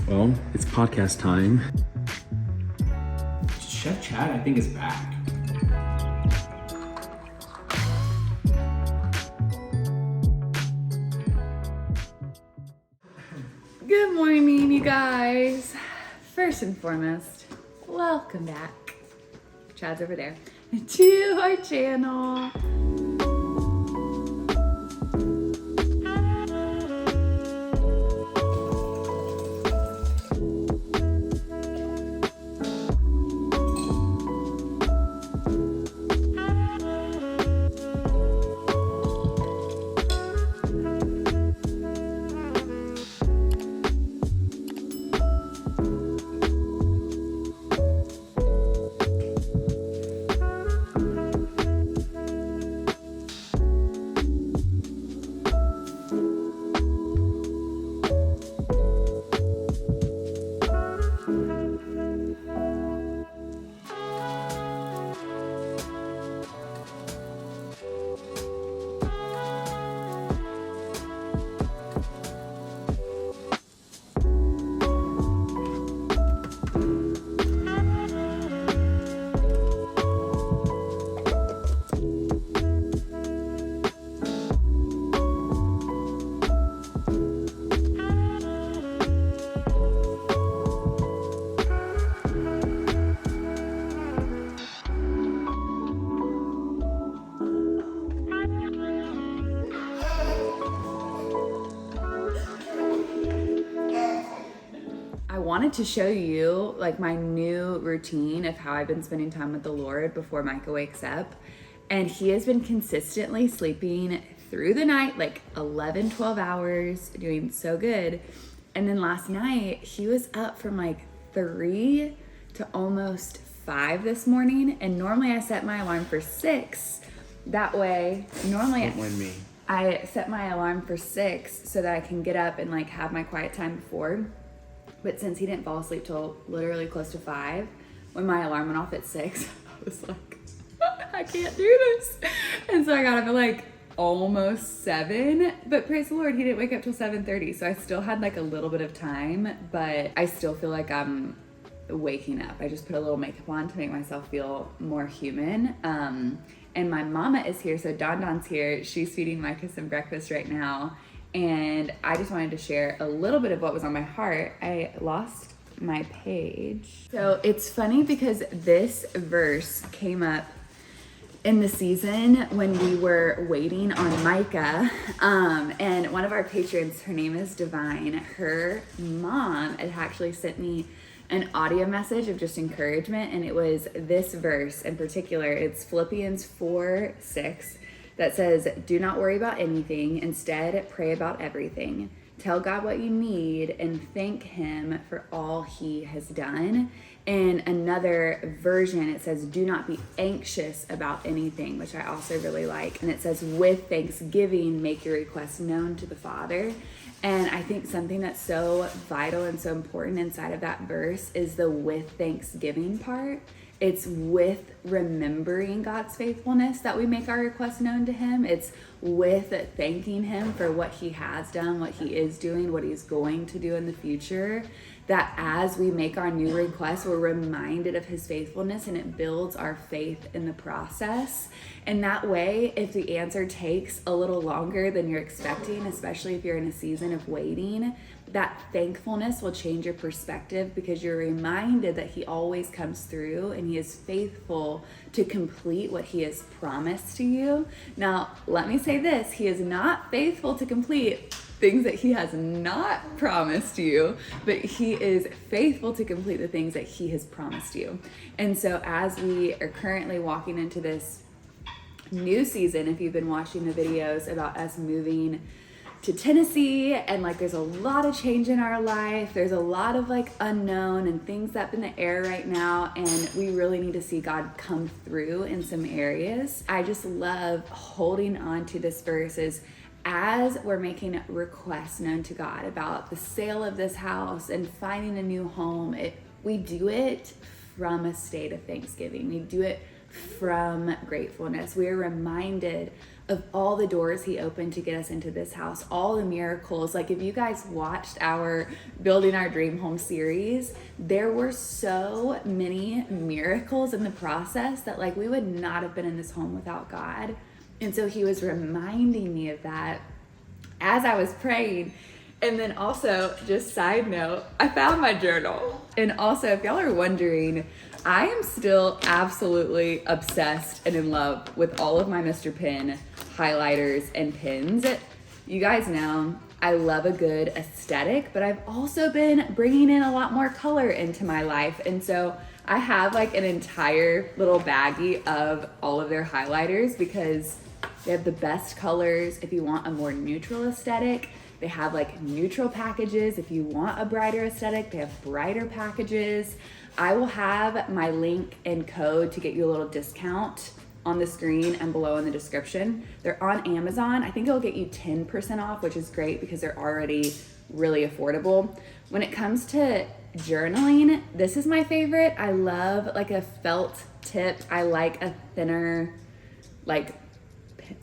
Well, it's podcast time. Chef Chad, I think, is back. Good morning, you guys. First and foremost, welcome back. Chad's over there to our channel. I wanted to show you like my new routine of how I've been spending time with the Lord before Micah wakes up. And he has been consistently sleeping through the night, like 11, 12 hours, doing so good. And then last night, he was up from like 3 to almost 5 this morning. And normally I set my alarm for 6. That way, normally Don't mind me. I set my alarm for 6 so that I can get up and like have my quiet time before. But since he didn't fall asleep till literally close to 5, when my alarm went off at 6, I was like, I can't do this. And so I got up at like almost 7, but praise the Lord, he didn't wake up till 7:30. So I still had like a little bit of time, but I still feel like I'm waking up. I just put a little makeup on to make myself feel more human. And my mama is here, so Don Don's here. She's feeding Micah some breakfast right now. And I just wanted to share a little bit of what was on my heart. I lost my page. So it's funny because this verse came up in the season when we were waiting on Micah. And one of our patrons, her name is Divine, her mom had actually sent me an audio message of just encouragement. And it was this verse in particular. It's Philippians 4:6. That says, do not worry about anything. Instead, pray about everything. Tell God what you need and thank him for all he has done. In another version, it says, do not be anxious about anything, which I also really like. And it says, with thanksgiving, make your requests known to the Father. And I think something that's so vital and so important inside of that verse is the with thanksgiving part. It's with remembering God's faithfulness that we make our requests known to him. It's with thanking him for what he has done, what he is doing, what he's going to do in the future. That as we make our new requests, we're reminded of his faithfulness and it builds our faith in the process. And that way, if the answer takes a little longer than you're expecting, especially if you're in a season of waiting, that thankfulness will change your perspective because you're reminded that he always comes through and he is faithful to complete what he has promised to you. Now, let me say this, he is not faithful to complete things that he has not promised you, but he is faithful to complete the things that he has promised you. And so as we are currently walking into this new season, if you've been watching the videos about us moving to Tennessee, and like there's a lot of change in our life, there's a lot of like unknown and things up in the air right now, and we really need to see God come through in some areas. I just love holding on to this verse as we're making requests known to God about the sale of this house and finding a new home. We do it from a state of thanksgiving. We do it from gratefulness. We are reminded of all the doors he opened to get us into this house, all the miracles. Like if you guys watched our Building Our Dream Home series, there were so many miracles in the process that like we would not have been in this home without God. And so he was reminding me of that as I was praying. And then also, just side note, I found my journal. And also, if y'all are wondering, I am still absolutely obsessed and in love with all of my Mr. Pen highlighters and pens. You guys know I love a good aesthetic, but I've also been bringing in a lot more color into my life. And so I have like an entire little baggie of all of their highlighters because they have the best colors if you want a more neutral aesthetic. They have like neutral packages. If you want a brighter aesthetic, they have brighter packages. I will have my link and code to get you a little discount on the screen and below in the description. They're on Amazon. I think it'll get you 10% off, which is great because they're already really affordable. When it comes to journaling, this is my favorite. I love like a felt tip. I like a thinner, like,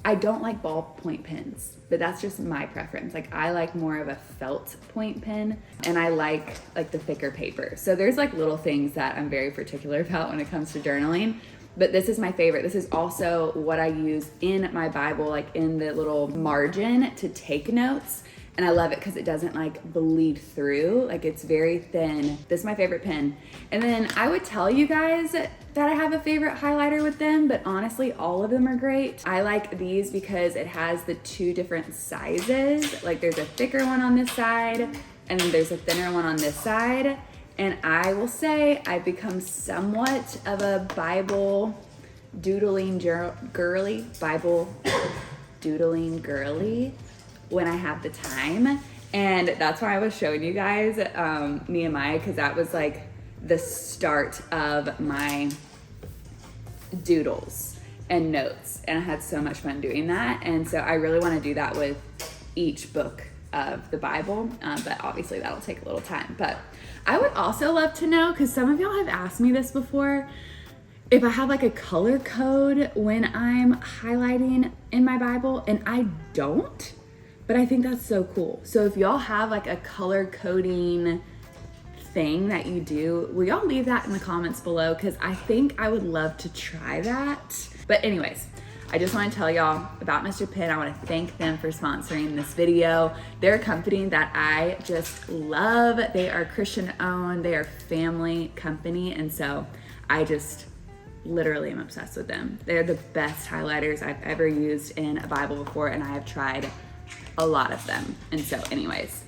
I don't like ballpoint pens, but that's just my preference. Like I like more of a felt point pen and I like the thicker paper. So there's like little things that I'm very particular about when it comes to journaling, but this is my favorite. This is also what I use in my Bible, like in the little margin to take notes. And I love it because it doesn't like bleed through. Like it's very thin. This is my favorite pen. And then I would tell you guys that I have a favorite highlighter with them, but honestly, all of them are great. I like these because it has the two different sizes. Like there's a thicker one on this side and then there's a thinner one on this side. And I will say I've become somewhat of a Bible doodling girly, Bible doodling girly when I have the time. And that's why I was showing you guys Nehemiah, because that was like the start of my doodles and notes. And I had so much fun doing that. And so I really want to do that with each book of the Bible. But obviously that'll take a little time. But I would also love to know, because some of y'all have asked me this before, if I have like a color code when I'm highlighting in my Bible, and I don't. But I think that's so cool. So if y'all have like a color coding thing that you do, will y'all leave that in the comments below? Because I think I would love to try that. But anyways, I just want to tell y'all about Mr. Pen. I want to thank them for sponsoring this video. They're a company that I just love. They are Christian owned. They are family company. And so I just literally am obsessed with them. They're the best highlighters I've ever used in a Bible before, and I have tried a lot of them. And so anyways,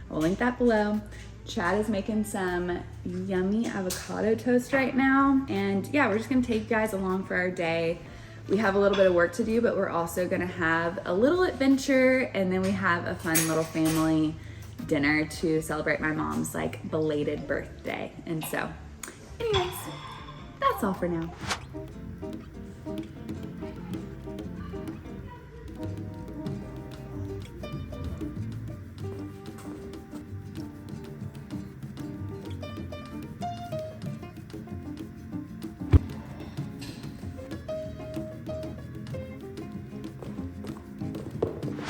I'll link that below. Chad is making some yummy avocado toast right now. And yeah, we're just gonna take you guys along for our day. We have a little bit of work to do, but we're also gonna have a little adventure, and then we have a fun little family dinner to celebrate my mom's like belated birthday. And so anyways, that's all for now.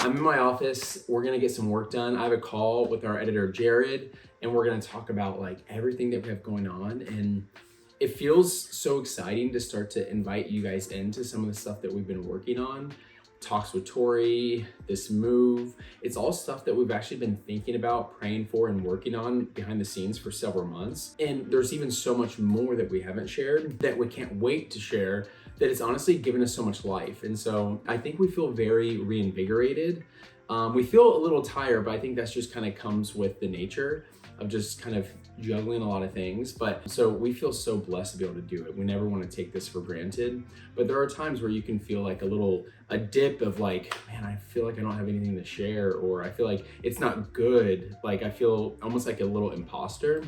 I'm in my office. We're gonna get some work done. I have a call with our editor, Jared, and we're gonna talk about like everything that we have going on. And it feels so exciting to start to invite you guys into some of the stuff that we've been working on. Talks with Tori, this move. It's all stuff that we've actually been thinking about, praying for, and working on behind the scenes for several months. And there's even so much more that we haven't shared that we can't wait to share, that it's honestly given us so much life. And so I think we feel very reinvigorated. We feel a little tired, but I think that's just kind of comes with the nature of just kind of juggling a lot of things. But so we feel so blessed to be able to do it. We never want to take this for granted, but there are times where you can feel like a dip of like, man, I feel like I don't have anything to share, or I feel like it's not good. Like I feel almost like a little imposter.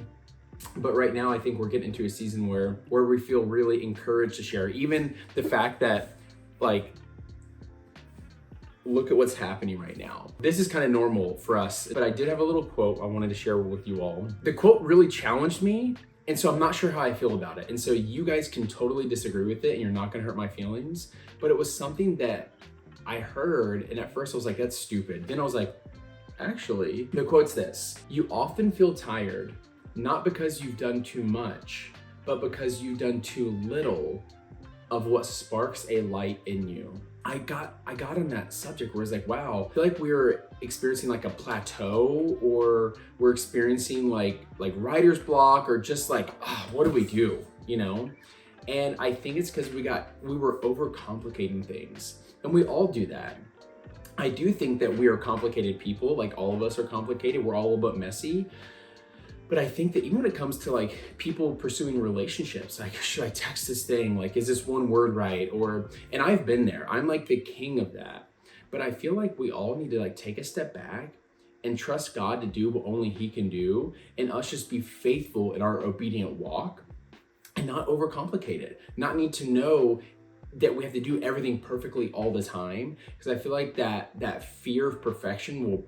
But right now, I think we're getting into a season where we feel really encouraged to share. Even the fact that, like, look at what's happening right now. This is kind of normal for us, but I did have a little quote I wanted to share with you all. The quote really challenged me, and so I'm not sure how I feel about it. And so you guys can totally disagree with it, and you're not gonna hurt my feelings, but it was something that I heard, and at first I was like, that's stupid. Then I was like, actually, the quote's this: you often feel tired, not because you've done too much, but because you've done too little of what sparks a light in you. I got on that subject where it's like, wow, I feel like we're experiencing like a plateau, or we're experiencing like writer's block, or just like, what do we do, you know? And I think it's because we were overcomplicating things, and we all do that. I do think that we are complicated people, like all of us are complicated, we're all a little bit messy. But I think that even when it comes to like people pursuing relationships, like, should I text this thing? Like, is this one word right? And I've been there, I'm like the king of that. But I feel like we all need to like take a step back and trust God to do what only He can do, and us just be faithful in our obedient walk and not overcomplicate it, not need to know that we have to do everything perfectly all the time. Because I feel like that fear of perfection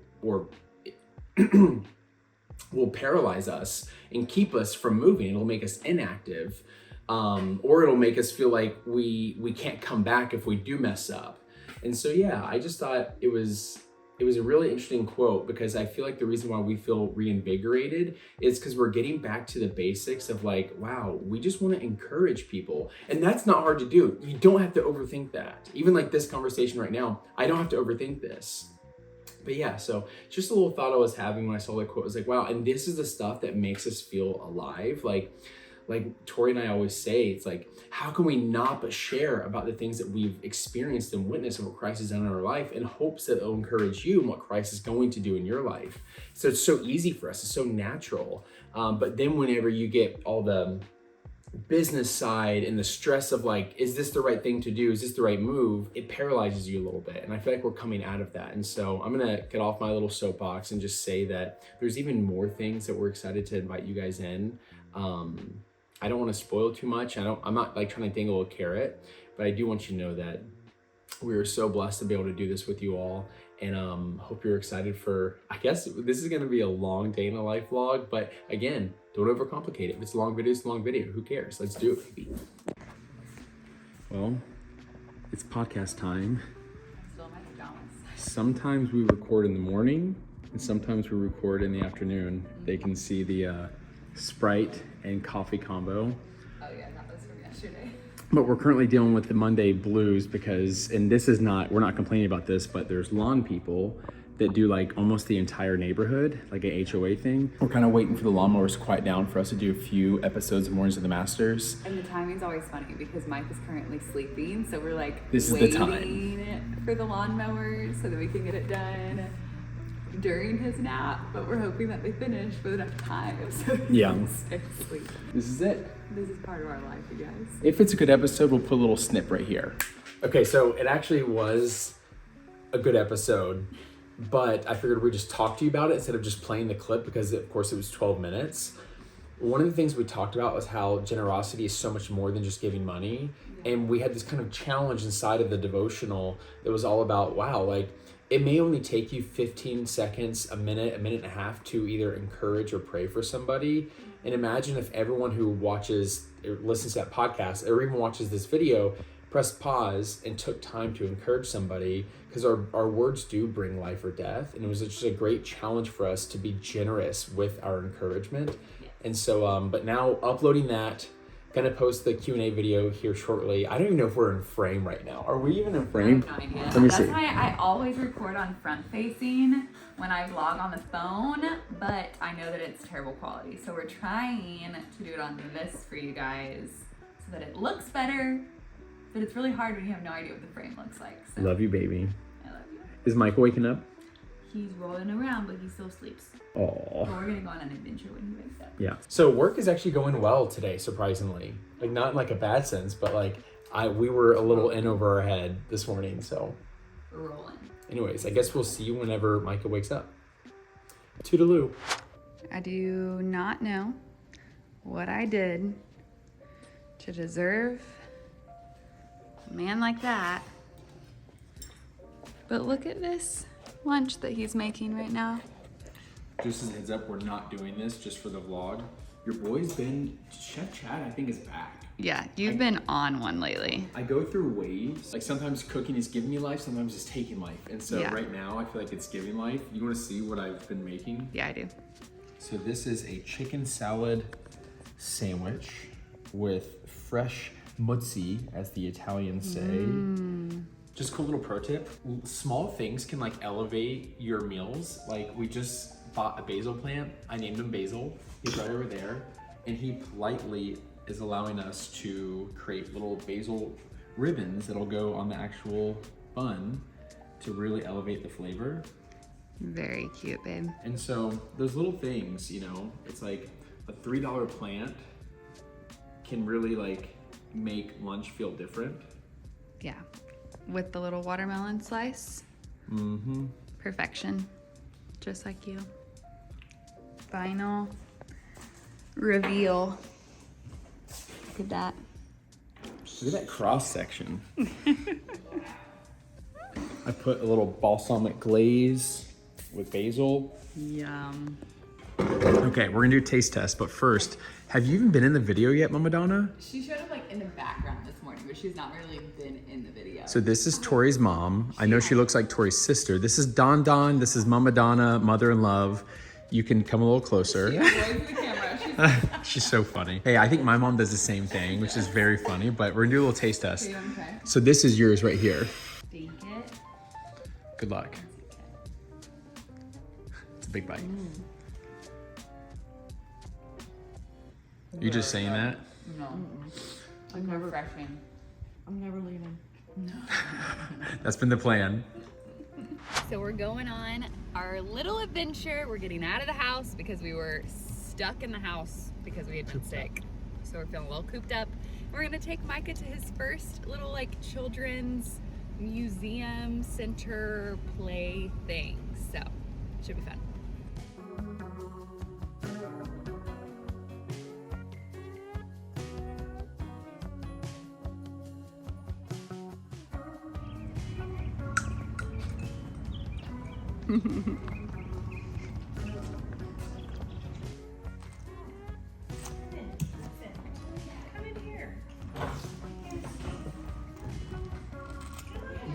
will paralyze us and keep us from moving. It'll make us inactive, or it'll make us feel like we can't come back if we do mess up. And so yeah, I just thought it was a really interesting quote, because I feel like the reason why we feel reinvigorated is because we're getting back to the basics of like, wow, we just want to encourage people. And that's not hard to do. You don't have to overthink that. Even like this conversation right now, I don't have to overthink this. But yeah, so just a little thought I was having when I saw the quote. I was like, wow, and this is the stuff that makes us feel alive. Like Tori and I always say, it's like, how can we not but share about the things that we've experienced and witnessed and what Christ has done in our life, in hopes that it'll encourage you and what Christ is going to do in your life. So it's so easy for us, it's so natural. But then whenever you get all the business side and the stress of like, is this the right thing to do? Is this the right move? It paralyzes you a little bit. And I feel like we're coming out of that. And so I'm gonna get off my little soapbox and just say that there's even more things that we're excited to invite you guys in. I don't want to spoil too much. I'm not like trying to dangle a carrot, but I do want you to know that we are so blessed to be able to do this with you all. And hope you're excited for, I guess this is gonna be a long day in a life vlog, but again, don't overcomplicate it. If it's a long video, it's a long video. Who cares? Let's do it, baby. Well, it's podcast time. Sometimes we record in the morning, and sometimes we record in the afternoon. They can see the Sprite and coffee combo. Oh yeah, that was from yesterday. But we're currently dealing with the Monday blues because, and this is not, we're not complaining about this, but there's lawn people that do like almost the entire neighborhood, like an HOA thing. We're kind of waiting for the lawnmowers to quiet down for us to do a few episodes of Mornings of the Masters. And the timing's always funny because Mike is currently sleeping, so we're like this is the time for the lawnmowers so that we can get it done during his nap, but we're hoping that they finish with enough time so he can stay asleep. This is it. This is part of our life, you guys. If it's a good episode, we'll put a little snip right here. Okay, so it actually was a good episode, but I figured we'd just talk to you about it instead of just playing the clip, because of course it was 12 minutes. One of the things we talked about was how generosity is so much more than just giving money. And we had this kind of challenge inside of the devotional that was all about, wow, like it may only take you 15 seconds, a minute and a half to either encourage or pray for somebody. And imagine if everyone who watches or listens to that podcast or even watches this video pressed pause and took time to encourage somebody, because our words do bring life or death. And it was just a great challenge for us to be generous with our encouragement. And so, but now uploading that, gonna post the Q&A video here shortly. I don't even know if we're in frame right now. Are we even in frame? I have no idea. Let me see. That's why I always record on front facing when I vlog on the phone, but I know that it's terrible quality. So we're trying to do it on this for you guys so that it looks better, but it's really hard when you have no idea what the frame looks like. So Love you, baby. I love you. Is Micah waking up? He's rolling around, but he still sleeps. Oh. But we're gonna go on an adventure when he wakes up. Yeah. So work is actually going well today, surprisingly. Like not in like a bad sense, but like we were a little in over our head this morning. So We're rolling. anyways, I guess we'll see you whenever Micah wakes up. Toodaloo. I do not know what I did to deserve a man like that. But look at this lunch that he's making right now. Just as a heads up, we're not doing this just for the vlog. Your boy's been, Chef Chad, I think, is back. Yeah, you've been on one lately. I go through waves. Like sometimes cooking is giving me life, sometimes it's taking life. And so Yeah. right now I feel like it's giving life. You wanna see what I've been making? Yeah, I do. So this is a chicken salad sandwich with fresh mozzi, as the Italians say. Just a cool little pro tip. Small things can like elevate your meals. Like we just bought a basil plant. I named him Basil. He's right over there. And he politely is allowing us to create little basil ribbons that'll go on the actual bun to really elevate the flavor. Very cute, babe. And so those little things, you know, it's like a $3 plant can really like make lunch feel different. Yeah. With the little watermelon slice. Mm-hmm. Perfection. Just like you. Final reveal. Look at that. Look at that cross section. I put a little balsamic glaze with basil. Yum. Okay, we're gonna do a taste test, but first, have you even been in the video yet, Mama Donna? She showed up like in the background this morning, but she's not really been in the video. So this is Tori's mom. I know she looks like Tori's sister. This is Don Don. This is Mama Donna, mother in love. You can come a little closer. She's waving to the camera. She's so funny. Hey, I think my mom does the same thing, which is very funny, but we're gonna do a little taste test. Okay. So this is yours right here. Bake it. Good luck. It's a big bite. You just saying that? No. I'm never refreshing. I'm never leaving. That's been the plan. So we're going on our little adventure. We're getting out of the house because we were stuck in the house because we had been sick. So we're feeling a little cooped up. We're gonna take Micah to his first little like children's museum center play thing. So should be fun.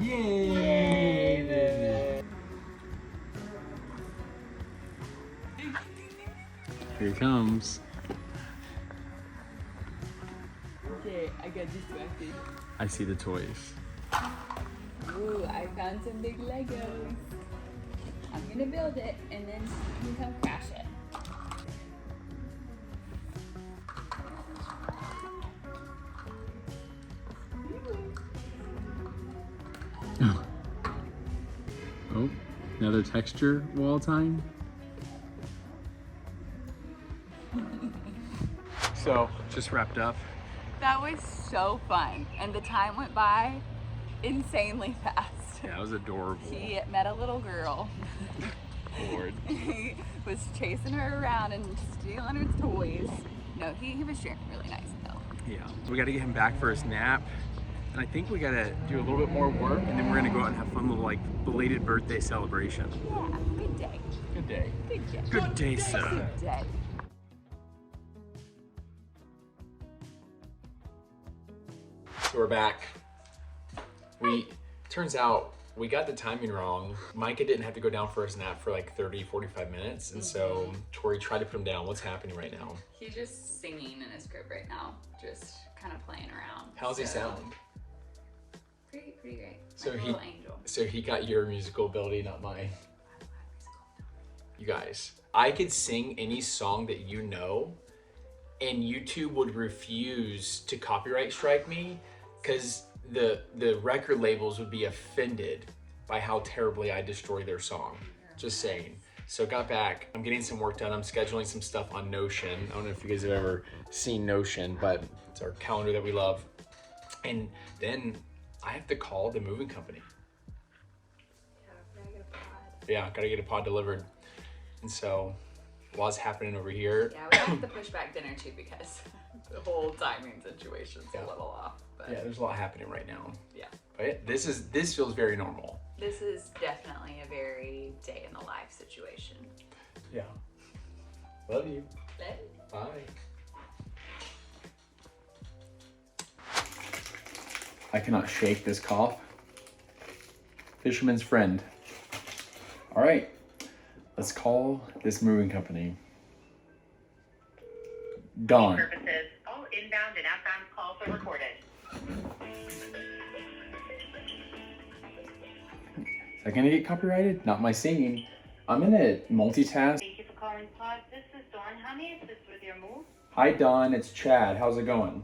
Yay! Here he comes. Okay, I got distracted. I see the toys. Ooh, I found some big Legos. I'm gonna build it and then you can come crash it. Oh, another texture wall time. So, just wrapped up. That was so fun, and the time went by insanely fast. Yeah, that was adorable. He met a little girl. Lord. He was chasing her around and stealing her toys. No, he was really nice though. Yeah, we got to get him back for his nap. And I think we got to do a little bit more work, and then we're going to go out and have a fun little, like, belated birthday celebration. Yeah, good day. Good day. Good day. Good day, sir. Good day. So we're back. Turns out we got the timing wrong. Micah didn't have to go down for his nap for like 30, 45 minutes. And so Tori tried to put him down. What's happening right now? He's just singing in his crib right now, just kind of playing around. How's he sound? Pretty great. So Like a little angel. So he got your musical ability, not mine. You guys, I could sing any song that you know, and YouTube would refuse to copyright strike me because the record labels would be offended by how terribly I destroy their song. Just saying. So got back, I'm getting some work done. I'm scheduling some stuff on Notion. I don't know if you guys have ever seen Notion, but it's our calendar that we love. And then I have to call the moving company. Yeah, gotta get a pod delivered. And so, lots happening over here. Yeah, we have to push back dinner too because the whole timing situation's a little off. But Yeah, there's a lot happening right now. yeah. But this feels very normal. This is definitely a very day in the life situation. Yeah. Love you. But Bye. I cannot shake this cough. Fisherman's friend. All right, let's call this moving company. Gone. Purposes, all inbound and outbound calls are recorded. Is that gonna get copyrighted? Not my singing. I'm gonna multitask. Thank you for calling Pod. This is Dawn. How may I assist with your move? Hi Don, it's Chad. How's it going?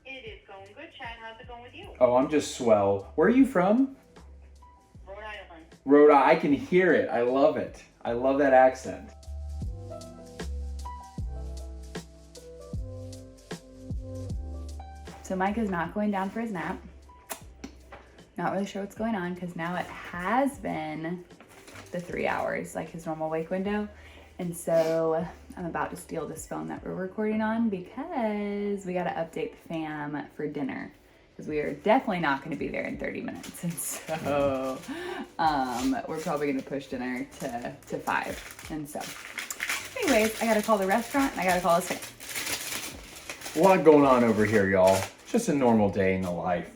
It is going good, Chad. How's it going with you? Oh, I'm just swell. Where are you from? Rhode Island. Rhode Island. I can hear it. I love it. I love that accent. So Micah's not going down for his nap. Not really sure what's going on because now it has been the 3 hours, like his normal wake window. And so I'm about to steal this phone that we're recording on because we got to update the fam for dinner because we are definitely not going to be there in 30 minutes. And so we're probably going to push dinner to 5. And so anyways, I got to call the restaurant and I got to call his fam. A lot going on over here, y'all. Just a normal day in the life.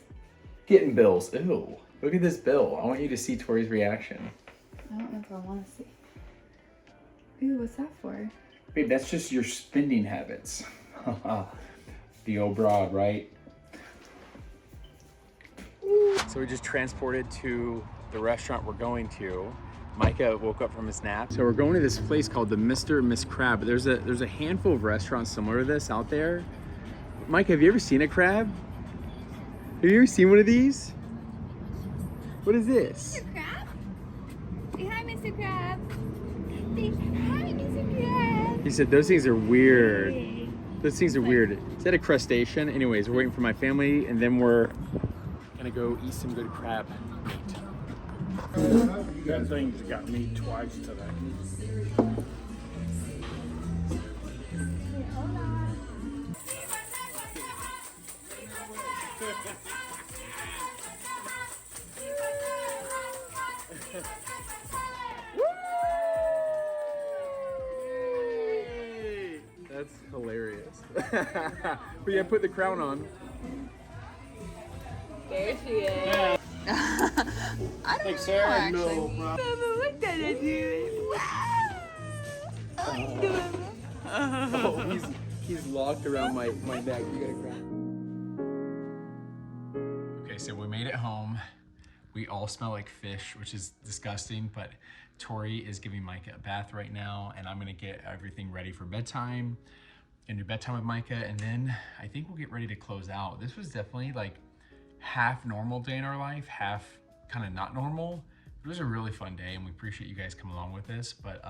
Getting bills. Ew. Look at this bill. I want you to see Tori's reaction. I don't know if I want to see. Ooh, what's that for? Babe, that's just your spending habits. The old broad, right? So we just transported to the restaurant we're going to. Micah woke up from his nap. So we're going to this place called the Mr. and Miss Crab. There's a handful of restaurants similar to this out there. Micah, have you ever seen a crab? Have you ever seen one of these? What is this? Mr. Crab? Say hi, Mr. Crab. Say hi, Mr. Crab. He said those things are weird. Those things are weird. Is that a crustacean? Anyways, we're waiting for my family and then we're gonna go eat some good crab meat. That thing's got me twice today. That's hilarious. But yeah, put the crown on. There she is. I don't Hey, Sarah, actually. no problem. Look at it, Oh, he's locked around my neck. You gotta grab. Okay, so we made it home. We all smell like fish, which is disgusting, but Tori is giving Micah a bath right now, and I'm gonna get everything ready for bedtime and do bedtime with Micah, and then I think we'll get ready to close out. This was definitely like half normal day in our life, half kind of not normal. It was a really fun day, and we appreciate you guys coming along with this, but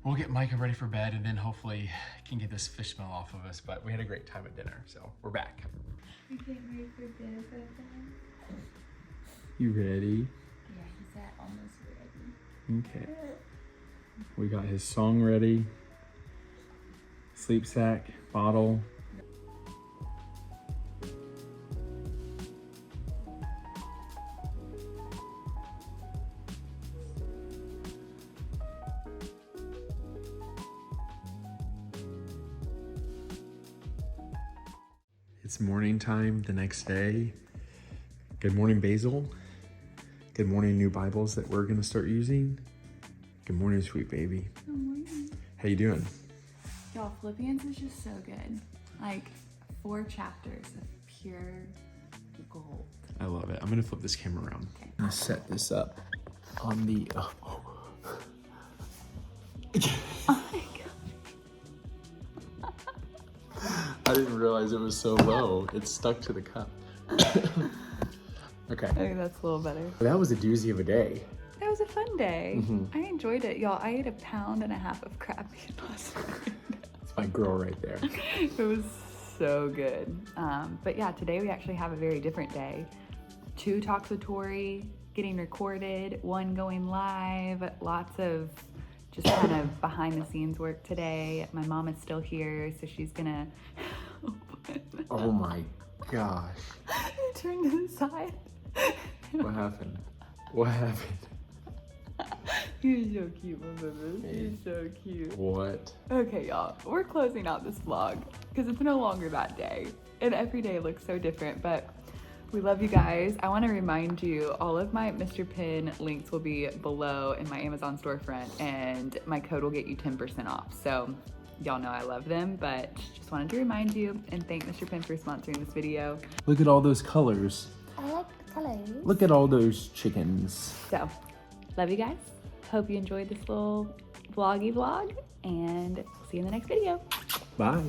we'll get Micah ready for bed, and then hopefully can get this fish smell off of us, but we had a great time at dinner, so we're back. I'm getting ready for dinner, You ready? Yeah, he's at almost ready. Okay. We got his song ready. Sleep sack, bottle. It's morning time the next day. Good morning, Basil. Good morning, new Bibles that we're gonna start using. Good morning, sweet baby. Good morning. How you doing? Y'all, Philippians is just so good. Like 4 chapters of pure gold. I love it. I'm gonna flip this camera around. Okay. I'm gonna set this up on the. Oh my god. I didn't realize it was so low. It stuck to the cup. Okay. Okay, that's a little better. That was a doozy of a day. That was a fun day. Mhm. I enjoyed it. Y'all, I ate 1.5 pounds of crab meat last night. It's my girl right there. It was so good. But yeah, today we actually have a very different day. 2 talks with Tori getting recorded, 1 going live, lots of just kind of behind the scenes work today. My mom is still here, so she's gonna Oh my gosh. turn to the side. What happened? What happened? You're so cute, my baby. You're so cute. What? Okay, y'all, we're closing out this vlog because it's no longer that day. And every day looks so different, but we love you guys. I want to remind you, all of my Mr. Pin links will be below in my Amazon storefront, and my code will get you 10% off. So y'all know I love them, but just wanted to remind you and thank Mr. Pin for sponsoring this video. Look at all those colors. I like the colors. Look at all those chickens. So, love you guys. Hope you enjoyed this little vloggy vlog, and see you in the next video. Bye.